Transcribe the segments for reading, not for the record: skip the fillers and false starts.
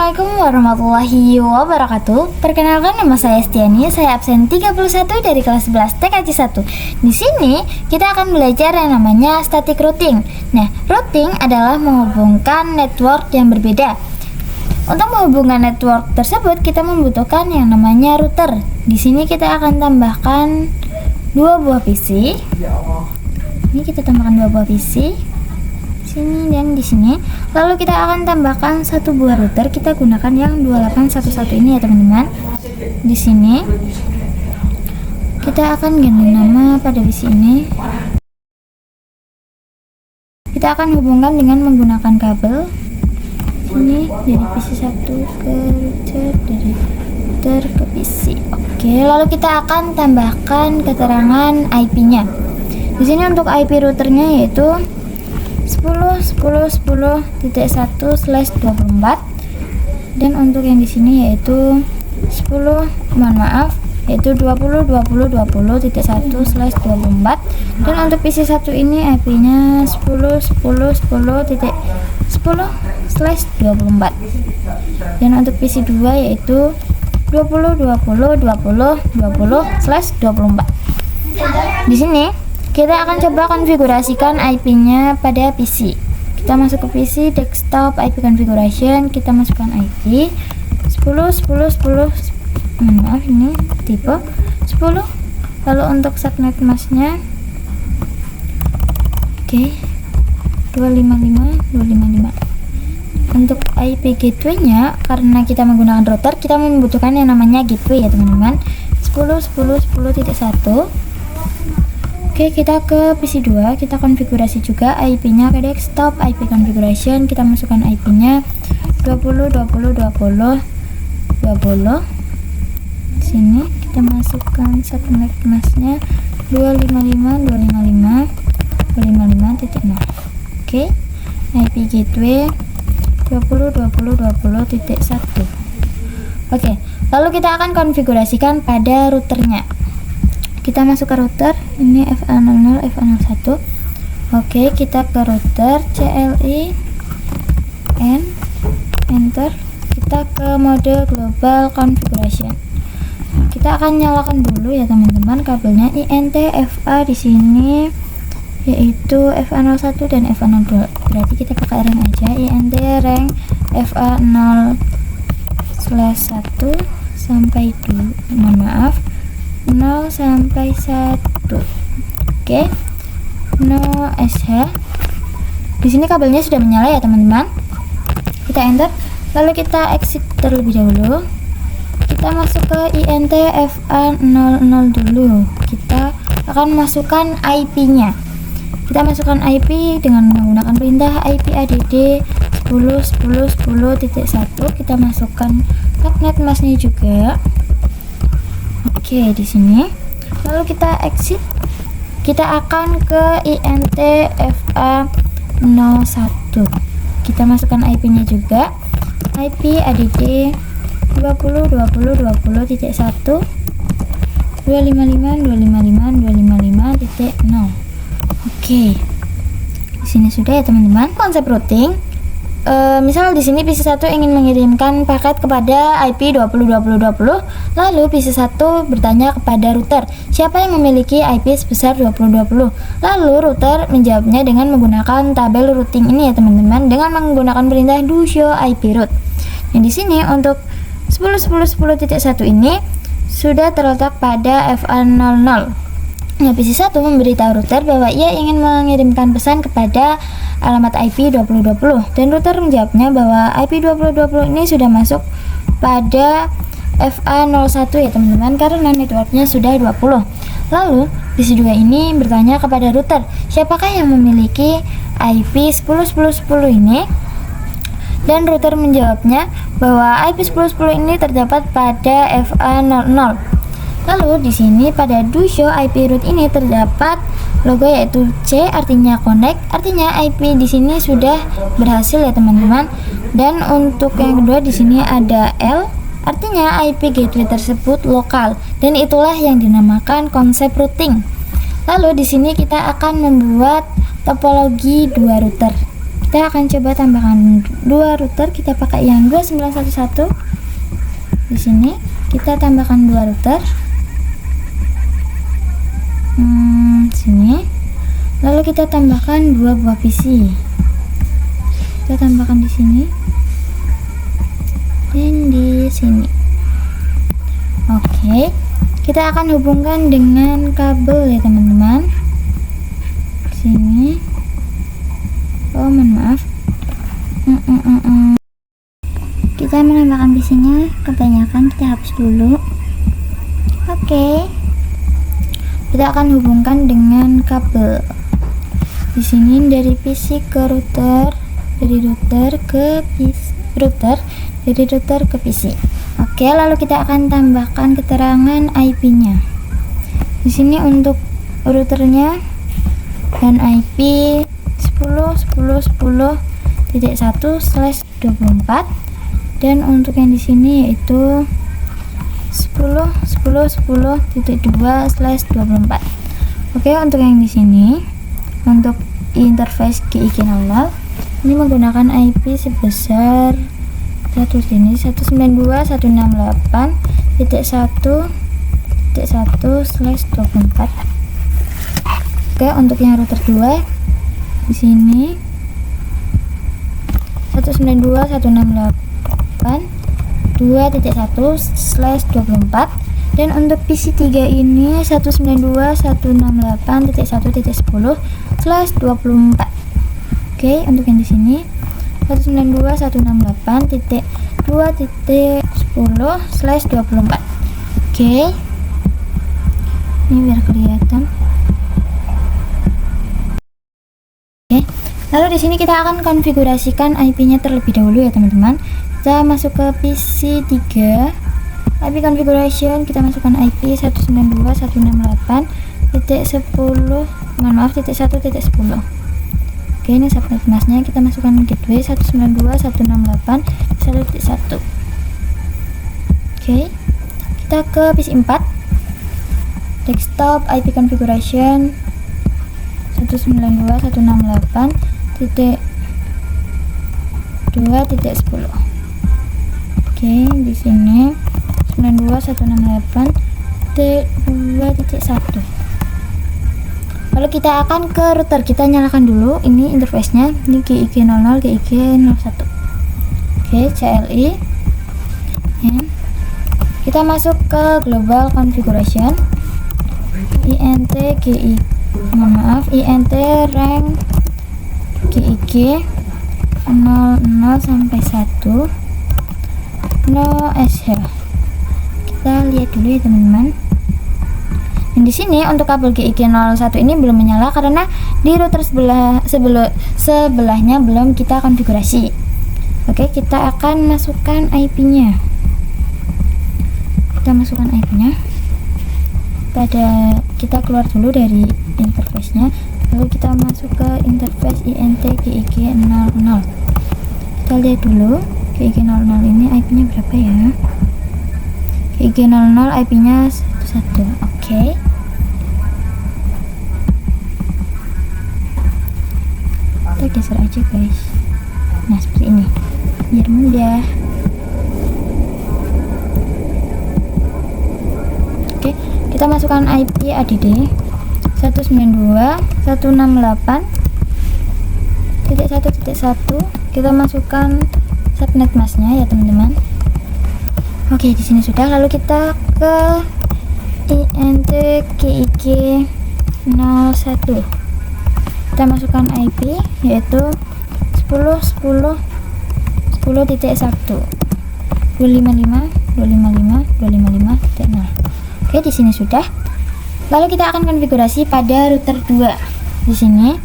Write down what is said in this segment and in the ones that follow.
Assalamualaikum warahmatullahi wabarakatuh. Perkenalkan, nama saya Stiani. Saya absen 31 dari kelas 11 TKJ 1. Di sini kita akan belajar yang namanya static routing. Nah, routing adalah menghubungkan network yang berbeda. Untuk menghubungkan network tersebut kita membutuhkan yang namanya router. Di sini kita akan tambahkan 2 buah PC. Ini kita tambahkan 2 buah PC. Sini dan di sini. Lalu kita akan tambahkan 1 buah router. Kita gunakan yang 2811 ini ya teman-teman. Di sini kita akan ganti nama pada PC ini. Kita akan hubungkan dengan menggunakan kabel. Sini dari PC 1 ke router, dari router ke PC. Oke, lalu kita akan tambahkan keterangan IP-nya. Di sini untuk IP routernya yaitu 10.10.10.1/24, dan untuk yang di sini yaitu 20.20.20.1/24, dan untuk PC 1 ini IP-nya 10.10.10/24, dan untuk PC 2 yaitu 20.20.20.20/24. Di sini kita akan coba konfigurasikan IP-nya pada PC. Kita masuk ke PC, desktop, IP configuration, kita masukkan IP 10.10.10, maaf ini tipe 10. Lalu untuk subnet masknya, oke, 255.255. Untuk IP gateway-nya, karena kita menggunakan router, kita membutuhkan yang namanya gateway ya teman-teman, 10.10.10.1. Oke, kita ke PC 2, kita konfigurasi juga IP-nya ke desktop, IP configuration, kita masukkan IP-nya 20.20.20.20. Sini kita masukkan subnet masknya 255.255.255.0. Oke, IP gateway 20.20.20.1. Oke, lalu kita akan konfigurasikan pada routernya. Kita masuk ke router, ini FA00, FA01. Oke, kita ke router, CLI, enter. Kita ke mode global configuration. Kita akan nyalakan dulu ya teman-teman kabelnya. INT FA di sini yaitu FA01 dan FA02. Berarti kita pakai ring aja. INT ring FA0/1 sampai 2. Mohon maaf. 0 sampai 1. Oke. 0 SH. Di sini kabelnya sudah menyala ya teman-teman. Kita enter, lalu kita exit terlebih dahulu. Kita masuk ke INT FA00 dulu. Kita akan masukkan IP-nya. Kita masukkan IP dengan menggunakan perintah IP add 10.10.10.1. Kita masukkan subnet masknya juga. Oke, di sini. Lalu kita exit. Kita akan ke INT FA01. Kita masukkan IP-nya juga. IP ADD 20.20.20.1 255.255.255.0. Oke. Di sini sudah ya teman-teman. Konsep routing. Misal di sini PC 1 ingin mengirimkan paket kepada IP 20.20.20, lalu PC 1 bertanya kepada router, siapa yang memiliki IP sebesar 20.20. Lalu router menjawabnya dengan menggunakan tabel routing ini ya teman-teman, dengan menggunakan perintah do show IP route. Nah, di sini untuk 10.10.10.1 ini sudah terletak pada FA00. Nah, PC 1 memberitahu router bahwa ia ingin mengirimkan pesan kepada alamat IP 20.20, dan router menjawabnya bahwa IP 20.20 ini sudah masuk pada FA01 ya teman-teman, karena networknya sudah 20. Lalu PC 2 ini bertanya kepada router, siapakah yang memiliki IP 10.10.10 ini, dan router menjawabnya bahwa IP 10.10 ini terdapat pada FA00. Lalu di sini pada do show IP route ini terdapat logo yaitu C, artinya connect, artinya IP di sini sudah berhasil ya teman-teman. Dan untuk yang kedua di sini ada L, artinya IP gateway tersebut lokal, dan itulah yang dinamakan konsep routing. Lalu di sini kita akan membuat topologi 2 router. Kita akan coba tambahkan dua router. Kita pakai yang 2911. Di sini kita tambahkan dua router. Sini. Lalu kita tambahkan dua buah PC. Kita tambahkan di sini dan di sini. Oke, kita akan hubungkan dengan kabel ya teman-teman. Sini. Oh, mohon maaf. Kita menambahkan PC-nya kebanyakan, kita hapus dulu. Oke. Kita akan hubungkan dengan kabel. Di sini dari PC ke router, dari router ke PC, dari router ke PC. Oke, lalu kita akan tambahkan keterangan IP-nya. Di sini untuk routernya dan IP 10.10.10.1/24 dan untuk yang di sini yaitu 10.10.10.2/24. Oke, untuk yang di sini untuk interface GIG00 ini menggunakan IP sebesar sini 192.168.1.1/24. Oke, untuk yang router 2 di sini 192.168.2.1/24 dan untuk PC 3 ini 192.168.1.10/24. Oke, untuk yang di sini 192.168.2.10/24. Oke, ini biar kelihatan. Oke, lalu di sini kita akan konfigurasikan IP-nya terlebih dahulu ya teman-teman. Kita masuk ke PC 3, IP configuration, kita masukkan IP 192.168.10, mohon maaf, .1.10. Oke, ini subnet masknya, kita masukkan gateway 192.168.1.1. Oke, kita ke PC 4, desktop IP configuration 192.168.2.10. Oke, di sini 192.168.2.1. Lalu kita akan ke router, kita nyalakan dulu ini interface-nya, ini GIG00, GIG01. Oke, CLI. Kita masuk ke global configuration, INT GI, mohon maaf, INT rank GIG 00 sampai 1 no SH. Kita lihat dulu ya teman-teman. Dan di sini untuk kabel GIG01 ini belum menyala karena di router sebelahnya belum kita konfigurasi. Oke, kita akan masukkan IP-nya. Kita masukkan IP-nya. Kita keluar dulu dari interface-nya, lalu kita masuk ke interface INT GIG00. Kita lihat dulu GIG00 ini IP-nya berapa ya. GIG00 IP-nya 11. Oke. Kita geser aja guys. Nah, seperti ini biar mudah. Oke, kita masukkan IP ADD 192.168.1.1. Kita masukkan subnet masknya ya teman-teman. Oke, di sini sudah. Lalu kita ke INT GIG01. Kita masukkan IP yaitu 10.10.10.1 255.255.255.0. Oke, di sini sudah. Lalu kita akan konfigurasi pada router 2. Di sini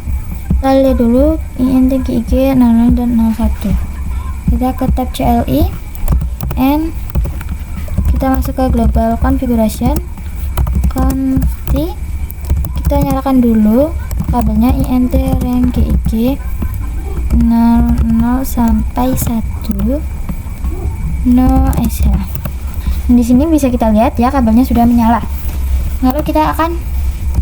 kita lihat dulu INT GIG00 dan 01. Kita ke tab CLI and kita masuk ke global configuration, kita nyalakan dulu kabelnya INT rank GIG 00 sampai 1 no SH. Di sini bisa kita lihat ya kabelnya sudah menyala. Lalu kita akan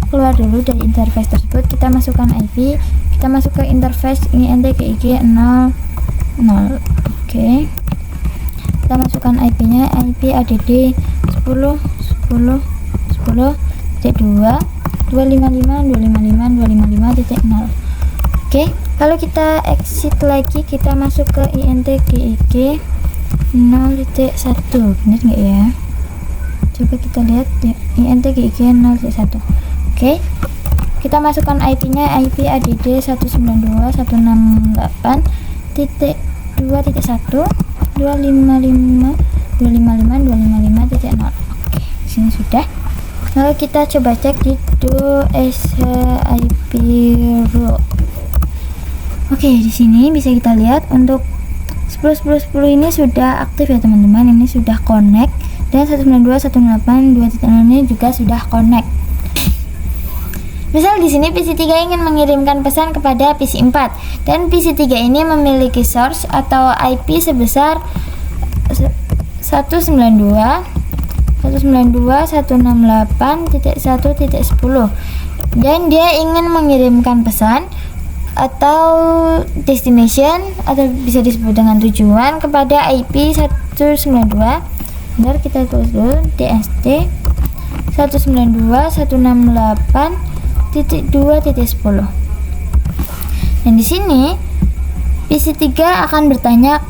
keluar dulu dari interface tersebut, kita masukkan IP kita masuk ke interface INTGIG 00. Oke, kita masukkan IP nya, IP ADD 10.10.10.2 255.255.255.0. Oke, lalu kita exit lagi, kita masuk ke INTGIG 0.1. bener nggak ya? Coba kita lihat ya, INTGIG 0.1. Oke, kita masukkan IP nya, IP ADD 192.168.255.255.255.0. Oke, sini sudah. Lalu kita coba cek di do IP root. Oke, di sini bisa kita lihat untuk 10.10.10 ini sudah aktif ya teman-teman. Ini sudah connect, dan 192.168.2.0 ini juga sudah connect. Misal di sini PC 3 ingin mengirimkan pesan kepada PC 4 dan PC 3 ini memiliki source atau IP sebesar 192.168.1.10 dan dia ingin mengirimkan pesan atau destination atau bisa disebut dengan tujuan kepada IP 192. Bentar, kita tulis dulu, DST 192.168.2.10. Dan di sini PC 3 akan bertanya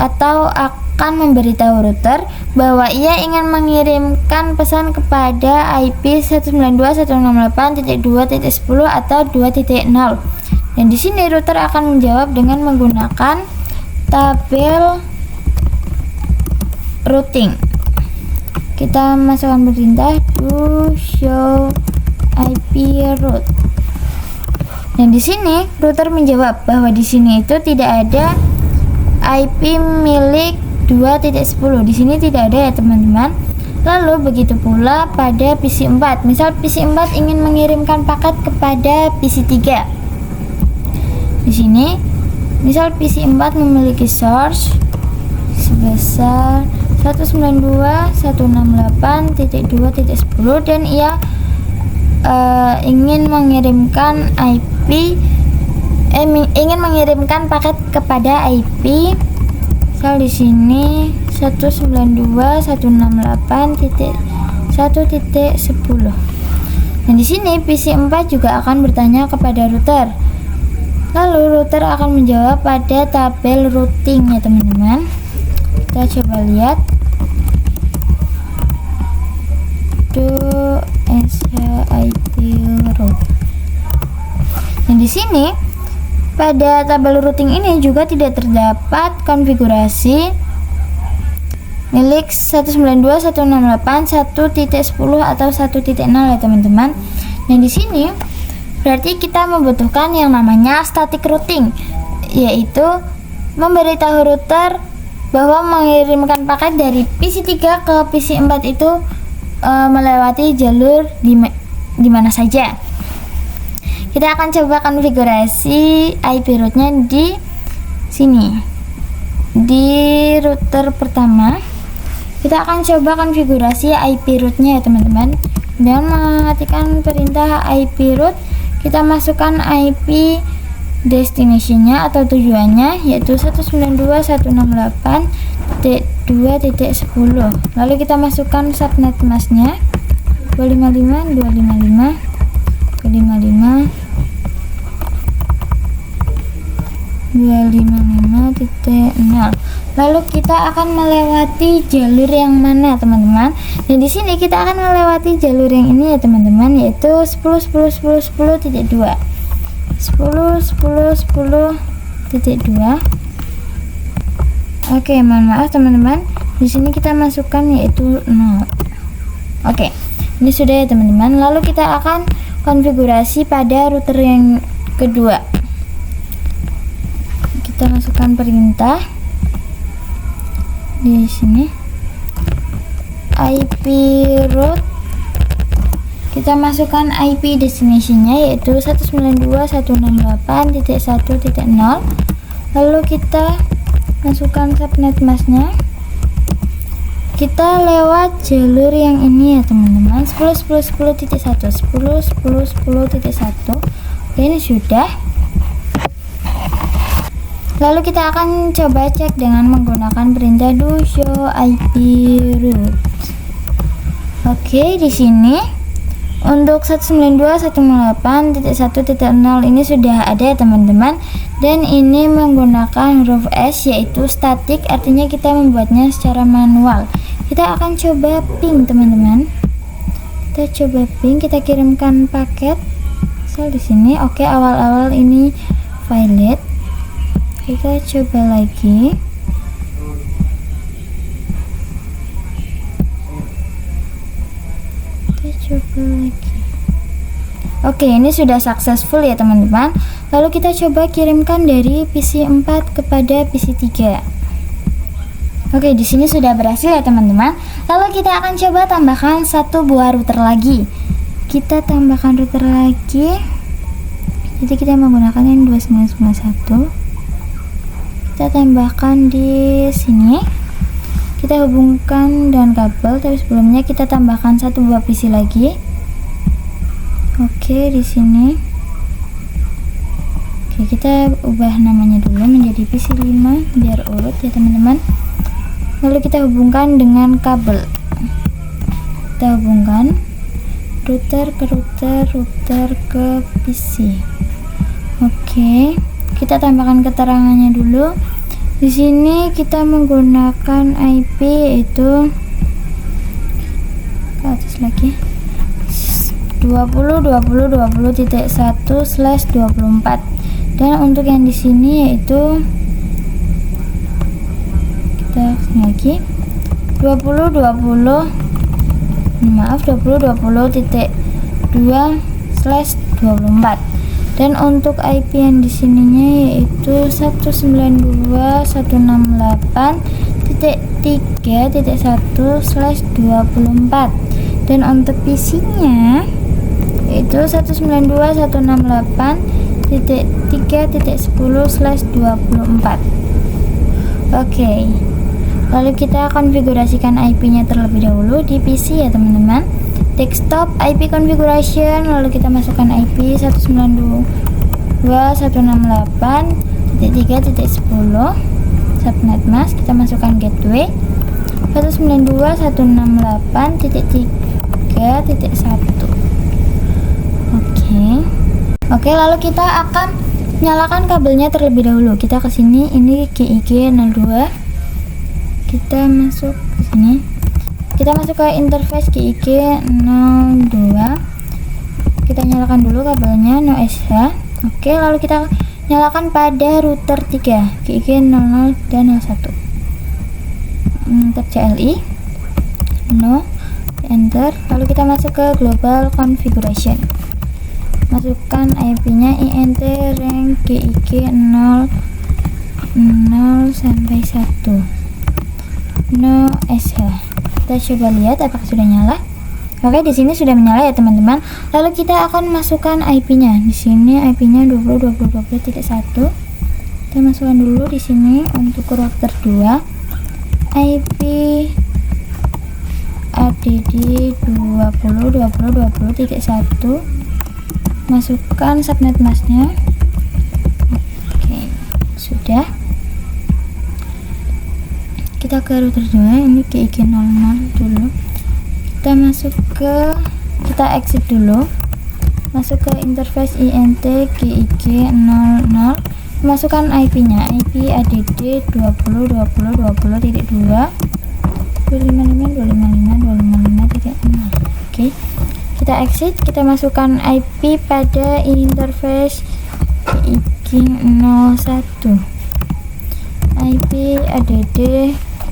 atau akan memberitahu router bahwa ia ingin mengirimkan pesan kepada IP 192.168.2.10 atau 2.0. Dan di sini router akan menjawab dengan menggunakan tabel routing. Kita masukkan perintah do show IP route. Dan di sini router menjawab bahwa di sini itu tidak ada IP milik 2.10. Di sini tidak ada ya teman-teman. Lalu begitu pula pada PC 4. Misal PC 4 ingin mengirimkan paket kepada PC 3. Di sini misal PC 4 memiliki source sebesar 192.168.2.10 dan ia ingin mengirimkan ingin mengirimkan paket kepada IP misal di sini 192.168.1.10. dan di sini PC 4 juga akan bertanya kepada router. Lalu router akan menjawab pada tabel routing ya teman-teman. Kita coba lihat do IP route. Dan di sini pada tabel routing ini juga tidak terdapat konfigurasi milik 192.168.1.10 atau 1.0 ya teman-teman. Dan di sini berarti kita membutuhkan yang namanya static routing, yaitu memberitahu router bahwa mengirimkan paket dari PC 3 ke PC 4 itu melewati jalur di mana saja. Kita akan coba konfigurasi IP route-nya di sini. Di router pertama, kita akan coba konfigurasi IP route-nya ya teman-teman. Dengan mengetikkan perintah IP route, kita masukkan IP destination-nya atau tujuannya yaitu 192.168.2.10. Lalu kita masukkan subnet mask-nya 255.255.255.0. Lalu kita akan melewati jalur yang mana teman-teman? Dan di sini kita akan melewati jalur yang ini ya teman-teman, yaitu 10.10.10.10.2. 10.10.10.2. Oke, mohon maaf teman-teman. Di sini kita masukkan yaitu 0. Oke, ini sudah ya teman-teman. Lalu kita akan konfigurasi pada router yang kedua. Kita masukkan perintah di sini IP route. Kita masukkan IP destination-nya yaitu 192.168.1.0. Lalu kita masukkan subnet mask-nya. Kita lewat jalur yang ini ya teman-teman, 10.10.10.1. 10.10.10.1. Oke, ini sudah. Lalu kita akan coba cek dengan menggunakan perintah do show IP root. Oke, di sini untuk 192.168.1.0 ini sudah ada ya teman-teman, dan ini menggunakan huruf S yaitu static, artinya kita membuatnya secara manual. Kita akan coba ping teman-teman. Kita coba ping, kita kirimkan paket asal di sini. Oke, awal-awal ini valid. Kita coba lagi. Oke, ini sudah successful ya teman-teman. Lalu kita coba kirimkan dari PC 4 kepada PC 3. Oke, di sini sudah berhasil ya teman-teman. Lalu kita akan coba tambahkan satu buah router lagi. Kita tambahkan router lagi. Jadi kita menggunakan yang 2991. Kita tambahkan di sini. Kita hubungkan dengan kabel, tapi sebelumnya kita tambahkan satu buah PC lagi. Oke, di sini. Oke, kita ubah namanya dulu menjadi PC 5 biar urut ya teman-teman. Lalu kita hubungkan dengan kabel. Kita hubungkan router ke router, router ke PC. Oke, kita tambahkan keterangannya dulu. Di sini kita menggunakan IP yaitu ke atas lagi 20.20.20.1/24, dan untuk yang di sini yaitu kita lagi 20.20.2/24, dan untuk IP yang di sininya yaitu 192.168.3.1/24, dan untuk PC-nya yaitu 192.168.3.10/24. Oke. Lalu kita konfigurasikan IP-nya terlebih dahulu di PC ya teman-teman. Desktop IP configuration, lalu kita masukkan IP 192.168.3.10 subnet mask. Kita masukkan gateway 192.168.3.1. Oke, lalu kita akan nyalakan kabelnya terlebih dahulu. Kita ke sini, ini GIG 02. Kita masuk ke sini. Kita masuk ke interface GIG 02. Kita nyalakan dulu kabelnya no SH. Oke, lalu kita nyalakan pada router 3 GIG 00 dan 01. Tab CLI no, enter. Lalu kita masuk ke global configuration. Masukkan IP-nya INT rank GIG 00 sampai 1. No SH. Kita coba lihat apakah sudah nyala. Oke, di sini sudah menyala ya teman-teman. Lalu kita akan masukkan IP-nya. Di sini IP-nya 20.20.20.1. Kita masukkan dulu di sini untuk router 2. IP ADD 20.20.20.1. Masukkan subnet masknya. Oke, sudah. Kita ke router 2, ini GIG 00 dulu. Kita exit dulu. Masuk ke interface INT GIG 00. Masukkan IP-nya, IP ADD 20.20.20.2 255.255.255.0. Oke. Kita exit, kita masukkan IP pada interface GIG 01. IP ADD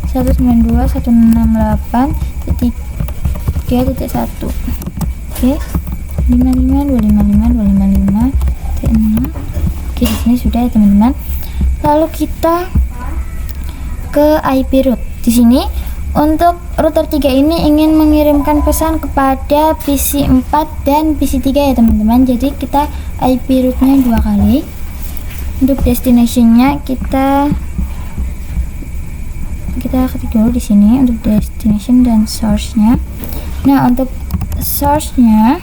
192.168.3.1. Oke, 55.255.255.6. Oke, di sini sudah ya teman-teman. Lalu kita ke IP root. Di sini untuk router 3 ini ingin mengirimkan pesan kepada PC 4 dan PC 3 ya teman-teman. Jadi kita IP rootnya 2 kali. Untuk destinationnya kita ketik dulu di sini untuk destination dan source-nya. Nah, untuk source-nya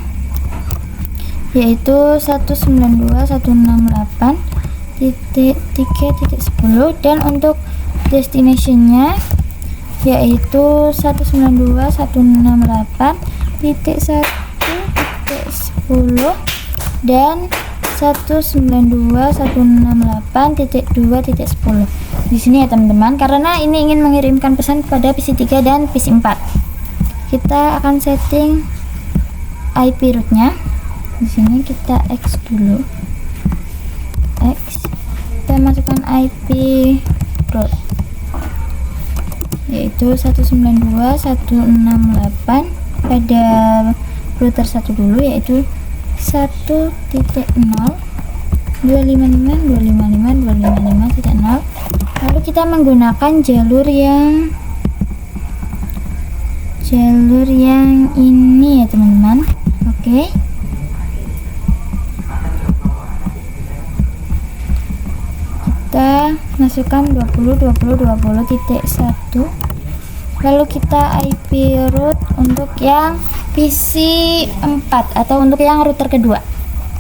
yaitu 192.168.3.10 192.3.10 dan untuk destinationnya yaitu 192.168.1.10 dan 192.168.2.10 di sini ya teman-teman, karena ini ingin mengirimkan pesan kepada PC 3 dan PC 4. Kita akan setting IP rootnya. Di sini kita X dulu, X, kita masukkan IP root yaitu 192.168 pada router 1 dulu, yaitu 1.0.255.255.255.0. lalu kita menggunakan jalur yang ini ya teman-teman. Oke, kita masukkan 20.20.20.1, lalu kita IP root untuk yang PC 4 atau untuk yang router kedua,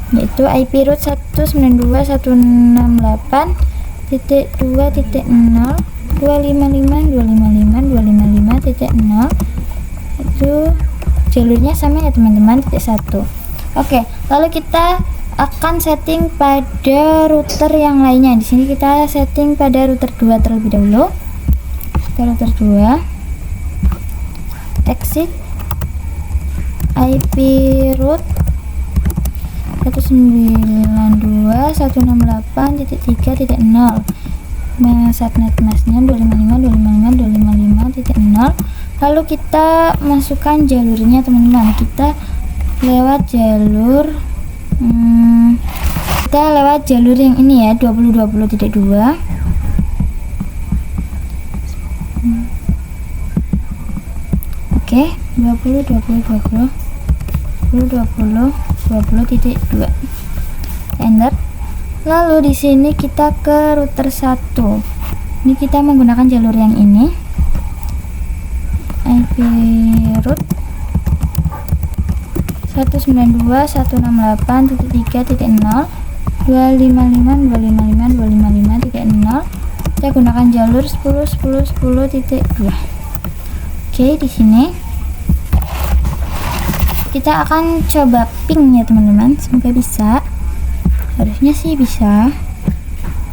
yaitu IP root 192.168.0.255.255.255.0. itu jalurnya sama ya teman-teman, .1. Oke, lalu kita akan setting pada router yang lainnya. Di sini kita setting pada router 2 terlebih dahulu. Kita router 2, exit IP root 192.168.3.0, subnet masknya 255.255.255.0. lalu kita masukkan jalurnya teman-teman. Kita lewat jalur yang ini ya, 20.20.2. Oke, 20.20.20.20.2. Enter. Lalu di sini kita ke router 1. Ini kita menggunakan jalur yang ini, IP root 192.168.3.0, 255.255.255.0. Kita gunakan jalur 10.10.10.2. Oke, di sini kita akan coba ping ya teman-teman, semoga bisa. Harusnya sih bisa.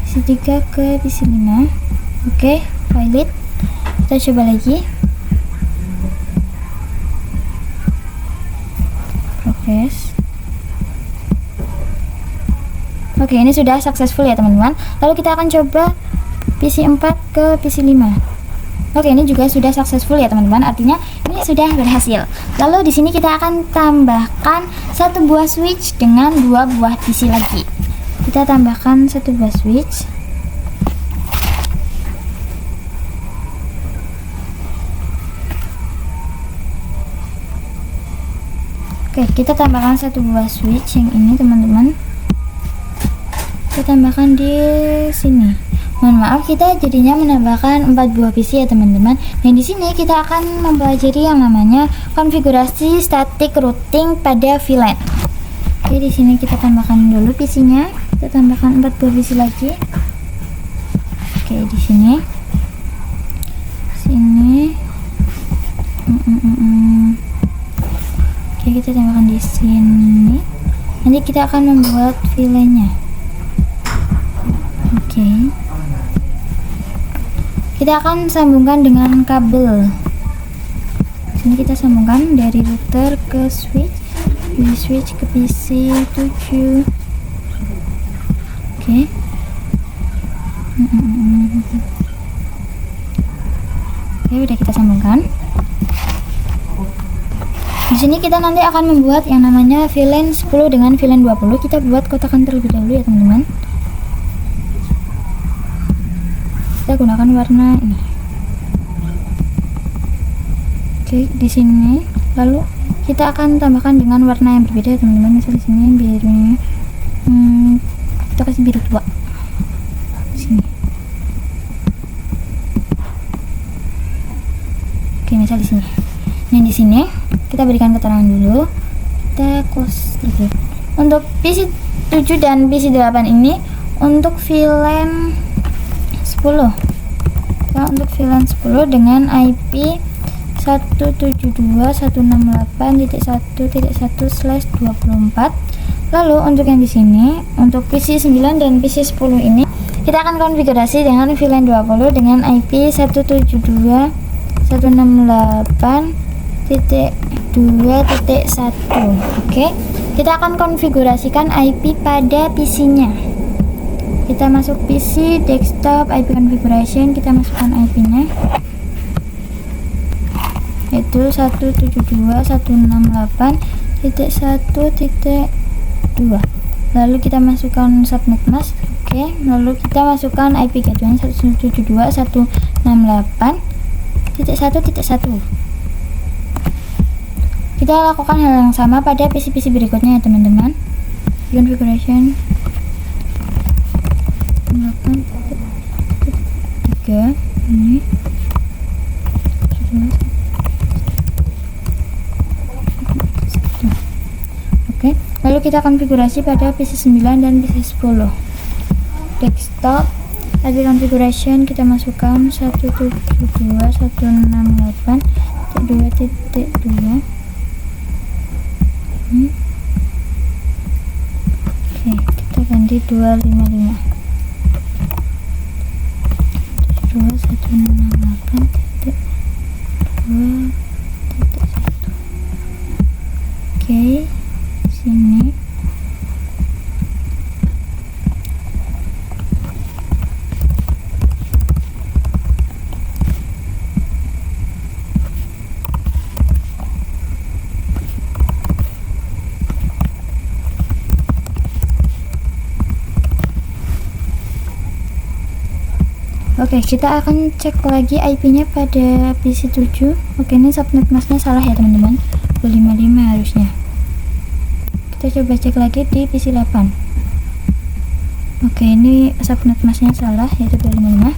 PC 3 ke PC 5. Oke, valid. Kita coba lagi. Progress. Oke, ini sudah successful ya teman-teman. Lalu kita akan coba PC 4 ke PC 5. Oke, ini juga sudah successful ya teman-teman. Artinya ini sudah berhasil. Lalu di sini kita akan tambahkan satu buah switch dengan 2 buah PC lagi. Kita tambahkan satu buah switch. Oke, kita tambahkan satu buah switch yang ini teman-teman. Kita tambahkan di sini. Mohon maaf, kita jadinya menambahkan 4 buah PC ya teman-teman. Dan di sini kita akan mempelajari yang namanya konfigurasi static routing pada VLAN. Oke, di sini kita tambahkan dulu PC-nya. Kita tambahkan 4 buah PC lagi. Oke, di sini. Oke, kita tambahkan di sini. Nanti kita akan membuat VLAN-nya. Oke. Kita akan sambungkan dengan kabel. Sini kita sambungkan dari router ke switch, dari switch ke PC 7. Oke. Oke, udah kita sambungkan. Di sini kita nanti akan membuat yang namanya VLAN 10 dengan VLAN 20. Kita buat kotakan terlebih dahulu ya teman-teman. Kita gunakan warna ini. Oke, di sini. Lalu kita akan tambahkan dengan warna yang berbeda, teman-teman. Misal di sini birunya, kita kasih biru tua. Di sini. Oke, misal di sini. Nah, di sini kita berikan keterangan dulu. Kita close dulu. Untuk PC 7 dan PC 8 ini untuk VLAN 10. Nah, untuk VLAN 10 dengan IP 172.168.1.1/24. Lalu untuk yang di sini, untuk PC 9 dan PC 10 ini kita akan konfigurasi dengan VLAN 20 dengan IP 172.168.2.1. Oke, kita akan konfigurasikan IP pada PC-nya. Kita masuk PC, desktop, IP configuration, kita masukkan IP-nya yaitu 172.168.1.2. lalu kita masukkan subnet mask. Oke, lalu kita masukkan IP gateway 172.168.1.1. Kita lakukan hal yang sama pada PC-PC berikutnya ya teman-teman. Configuration 8.3 ini. Oke, lalu kita konfigurasi pada PC 9 dan PC 10. Desktop, IP configuration kita masukkan 172.168.2.2. Oke, kita ganti 255. 168.2.1. Oke, sini. Oke, kita akan cek lagi IP-nya pada PC 7. Oke, ini subnet masknya salah ya teman-teman, 255 harusnya. Kita coba cek lagi di PC 8. Oke, ini subnet masknya salah yaitu 255.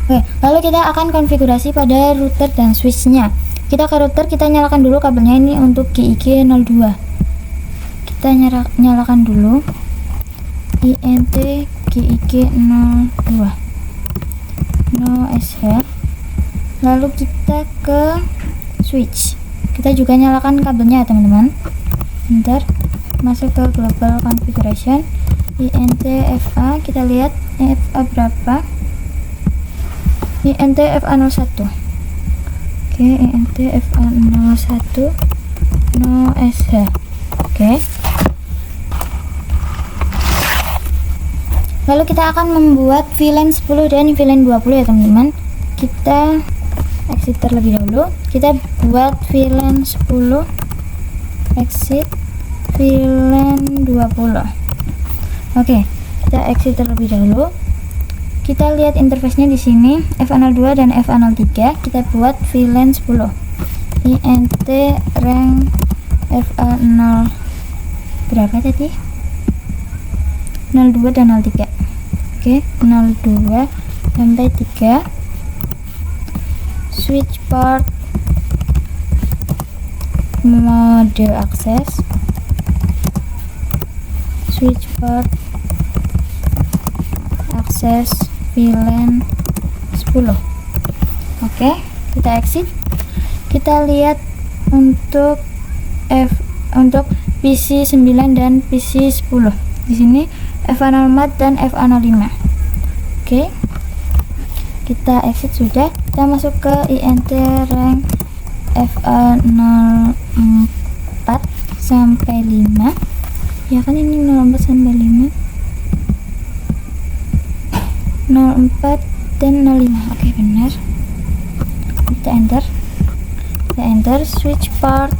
Oke, lalu kita akan konfigurasi pada router dan switch-nya. Kita ke router, kita nyalakan dulu kabelnya ini untuk GIG 02. Kita nyalakan dulu INT GIG 02. No SH. Lalu kita ke switch, kita juga nyalakan kabelnya ya teman-teman. Bentar, masuk ke global configuration INT FA, kita lihat FA berapa, INT FA01. Oke, INT FA01 no SH. Oke, lalu kita akan membuat VLAN 10 dan VLAN 20 ya teman-teman. Kita exit terlebih dahulu. Kita buat VLAN 10, exit VLAN 20. Oke, kita exit terlebih dahulu. Kita lihat interface-nya di sini, FA02 dan FA03. Kita buat VLAN 10. INT rank FA0 berapa tadi? 02 dan 03. Oke, 02 sampai 3. Switch port mode akses, switch port akses VLAN 10. Oke, kita exit. Kita lihat untuk PC 9 dan PC 10. Di sini FA04 dan FA05. Oke, kita exit sudah. Kita masuk ke INT rank FA04 sampai 5. Ya kan ini 04 sampai 5. 04 dan 05. Oke, benar. Kita enter. Kita enter switch port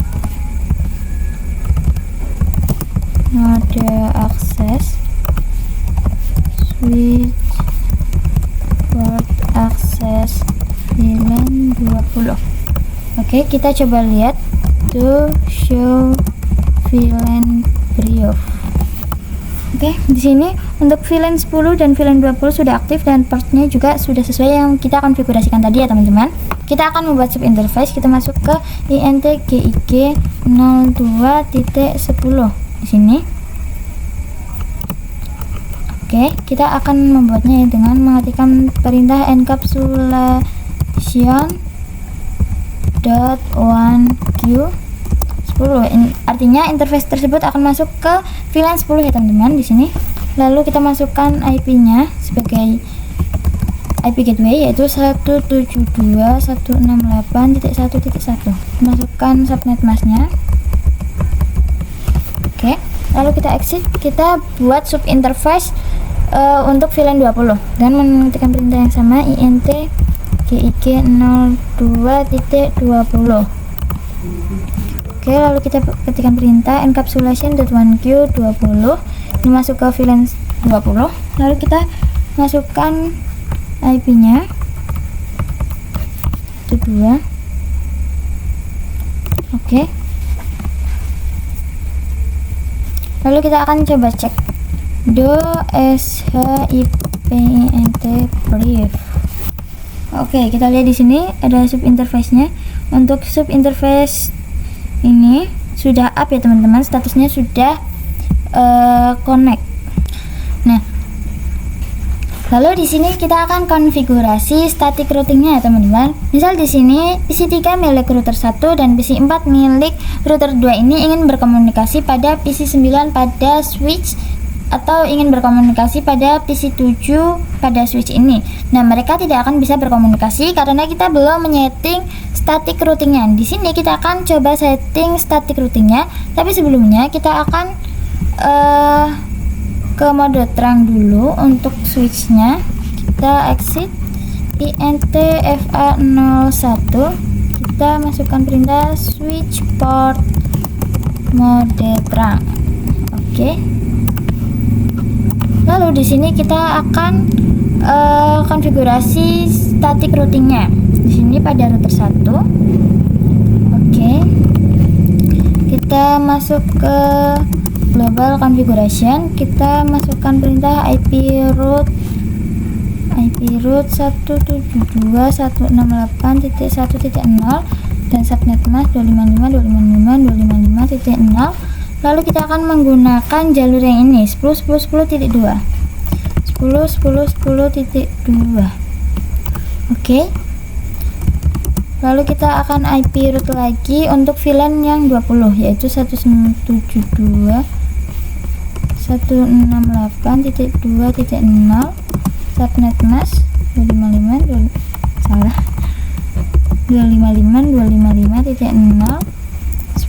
mode akses, switch port akses VLAN 20. Oke, kita coba lihat to show VLAN brief. Oke, di sini untuk VLAN 10 dan VLAN 20 sudah aktif dan portnya juga sudah sesuai yang kita konfigurasikan tadi ya teman-teman. Kita akan membuat sub interface. Kita masuk ke INT GIG 02.10 di sini. Oke, kita akan membuatnya dengan mengetikkan perintah encapsulation dot one q 10. Artinya interface tersebut akan masuk ke VLAN 10 ya teman-teman di sini. Lalu kita masukkan IP-nya sebagai IP gateway yaitu 172.168.1.1. Masukkan subnet masknya. Oke, lalu kita exit. Kita buat sub interface untuk VLAN 20 dan mengetikkan perintah yang sama int gig 02.20. Oke, lalu kita ketikkan perintah encapsulation.1q 20. Ini masuk ke VLAN 20. Lalu kita masukkan IP-nya itu 2. Oke. Lalu kita akan coba cek do shipint brief. Oke, kita lihat di sini ada sub interface-nya. Untuk sub interface ini sudah up ya teman-teman, statusnya sudah connect. Nah, lalu di sini kita akan konfigurasi static routingnya ya teman-teman. Misal di sini PC 3 milik router 1 dan PC 4 milik router 2 ini ingin berkomunikasi pada PC 9 pada switch atau ingin berkomunikasi pada PC 7 pada switch ini. Nah, mereka tidak akan bisa berkomunikasi karena kita belum menyeting static routingnya. Di sini kita akan coba setting static routingnya, tapi sebelumnya kita akan ke mode terang dulu. Untuk switchnya kita exit int fa01. Kita masukkan perintah switch port mode terang. Oke. Lalu di sini kita akan konfigurasi static routingnya. Di sini pada router 1. Oke. Kita masuk ke global configuration. Kita masukkan perintah IP root 172.168.1.0 dan subnet mask 255.255.255.0. Lalu kita akan menggunakan jalur yang ini 10.10.10.2 10.10.10.2. Oke. Lalu kita akan IP root lagi untuk VLAN yang 20 yaitu 172.168.2.0 subnet mask 255.255.0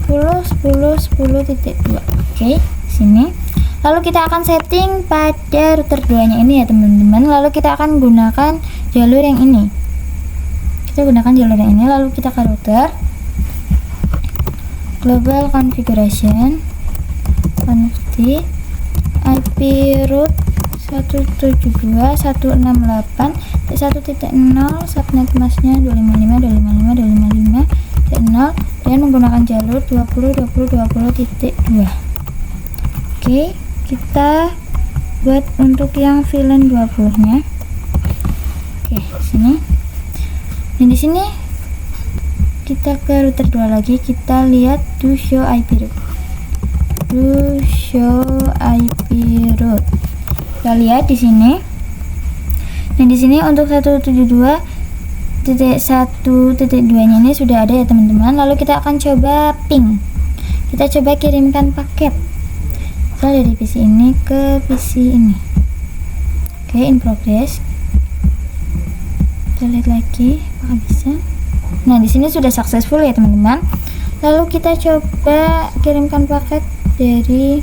10.10.10.2. Oke, sini. Lalu kita akan setting pada router 2-nya ini ya teman-teman. Lalu kita akan gunakan jalur yang ini. Kita gunakan jalur yang ini, lalu kita ke router. Global configuration. Connecti IP root 172.168.1.0 subnet masknya 255.255.255.0 dan menggunakan jalur 20.20.20.2. Oke, kita buat untuk yang VLAN 20 nya. Oke, sini. Dan di sini kita ke router 2 lagi, kita lihat do show IP root. Do show IP root. Kita lihat di sini. Dan di sini untuk 172.1.2-nya ini sudah ada ya teman-teman. Lalu kita akan coba ping. Kita coba kirimkan paket. Misal dari PC ini ke PC ini. Oke, in progress. Kita lihat lagi apakah bisa. Nah, di sini sudah successful ya teman-teman. Lalu kita coba kirimkan paket dari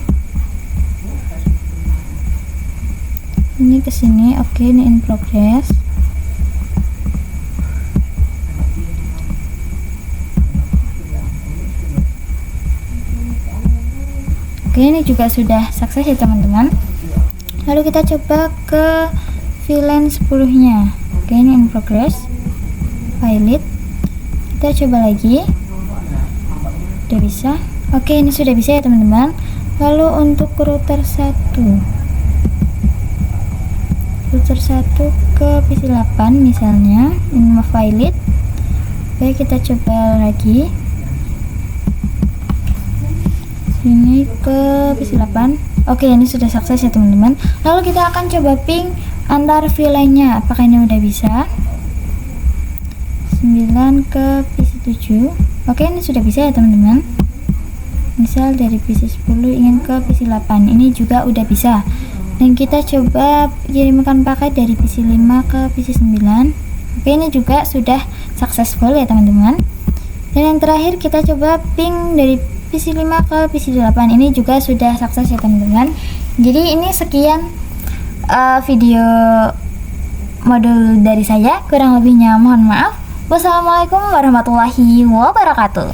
ini ke sini. Oke, ini in progress. Oke, ini juga sudah sukses ya teman-teman. Lalu kita coba ke VLAN 10-nya. Oke, ini in progress. Pilot. Kita coba lagi. Udah bisa. Oke, ini sudah bisa ya teman-teman. Lalu untuk router 1 ke PC 8 misalnya, ini mau pilot. Oke, kita coba lagi. Ini ke PC 8. Oke, ini sudah sukses ya teman-teman. Lalu kita akan coba ping antar view lainnya. Apakah ini udah bisa? 9 ke PC 7. Oke, ini sudah bisa ya teman-teman. Misal dari PC 10 ingin ke PC 8, ini juga udah bisa. Dan kita coba kirimkan paket dari PC 5 ke PC 9. Oke, ini juga sudah successful ya teman-teman. Dan yang terakhir kita coba ping dari PC 5 ke PC 8, ini juga sudah sukses ya teman-teman. Jadi ini sekian video modul dari saya, kurang lebihnya mohon maaf. Wassalamualaikum warahmatullahi wabarakatuh.